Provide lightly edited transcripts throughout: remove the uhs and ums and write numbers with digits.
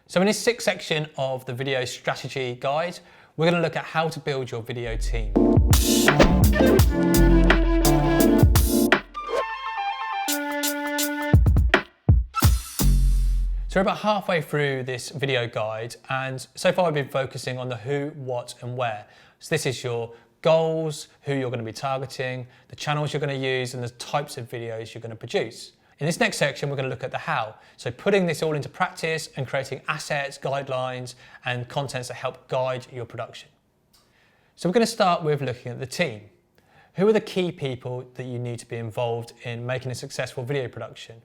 So in this sixth section of the video strategy guide, we're going to look at how to build your video team. So we're about halfway through this video guide, and so far I've been focusing on the who, what and where. So this is your goals, who you're going to be targeting, the channels you're going to use and the types of videos you're going to produce. In this next section, we're going to look at the how. So putting this all into practice and creating assets, guidelines, and contents that help guide your production. So we're going to start with looking at the team. Who are the key people that you need to be involved in making a successful video production?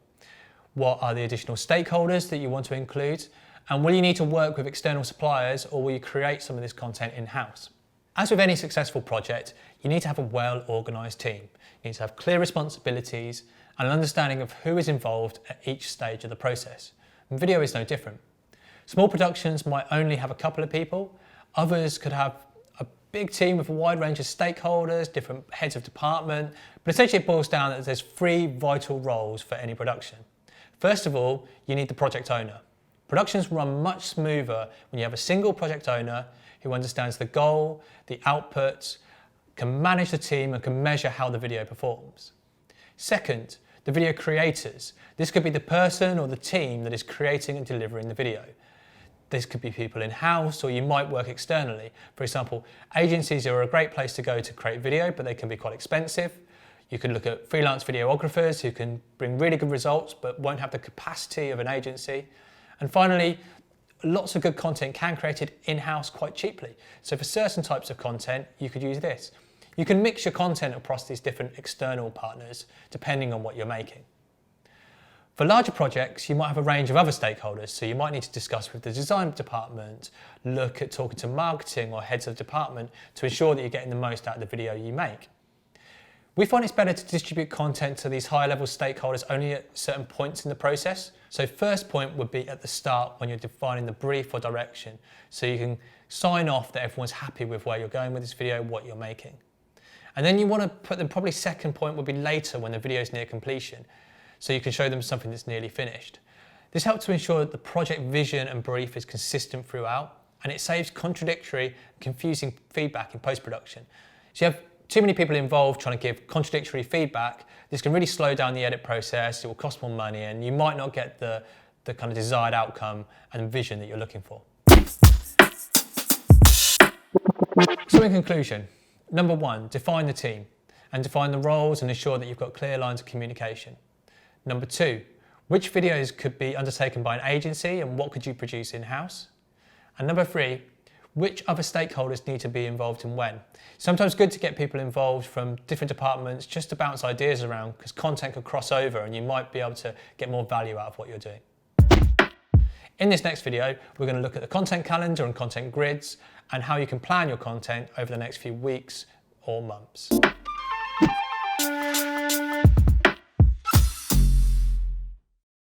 What are the additional stakeholders that you want to include? And will you need to work with external suppliers, or will you create some of this content in-house? As with any successful project, you need to have a well-organised team. You need to have clear responsibilities and an understanding of who is involved at each stage of the process. And video is no different. Small productions might only have a couple of people. Others could have a big team with a wide range of stakeholders, different heads of department, but essentially it boils down that there's three vital roles for any production. First of all, you need the project owner. Productions run much smoother when you have a single project owner who understands the goal, the outputs, can manage the team and can measure how the video performs. Second, the video creators. This could be the person or the team that is creating and delivering the video. This could be people in-house, or you might work externally. For example, agencies are a great place to go to create video, but they can be quite expensive. You can look at freelance videographers who can bring really good results but won't have the capacity of an agency. And finally, lots of good content can be created in-house quite cheaply. So for certain types of content, you could use this. You can mix your content across these different external partners depending on what you're making. For larger projects, you might have a range of other stakeholders, so you might need to discuss with the design department, look at talking to marketing or heads of department to ensure that you're getting the most out of the video you make. We find it's better to distribute content to these higher level stakeholders only at certain points in the process. So first point would be at the start when you're defining the brief or direction, so you can sign off that everyone's happy with where you're going with this video, what you're making. And then you want to put them, probably second point would be later when the video is near completion, so you can show them something that's nearly finished. This helps to ensure that the project vision and brief is consistent throughout, and it saves contradictory, confusing feedback in post-production. So you have too many people involved trying to give contradictory feedback. This can really slow down the edit process, it will cost more money, and you might not get the kind of desired outcome and vision that you're looking for. So in conclusion, number one, define the team and define the roles and ensure that you've got clear lines of communication. Number two, which videos could be undertaken by an agency and what could you produce in-house? And number three, which other stakeholders need to be involved and when? Sometimes good to get people involved from different departments just to bounce ideas around, because content could cross over and you might be able to get more value out of what you're doing. In this next video, we're going to look at the content calendar and content grids and how you can plan your content over the next few weeks or months.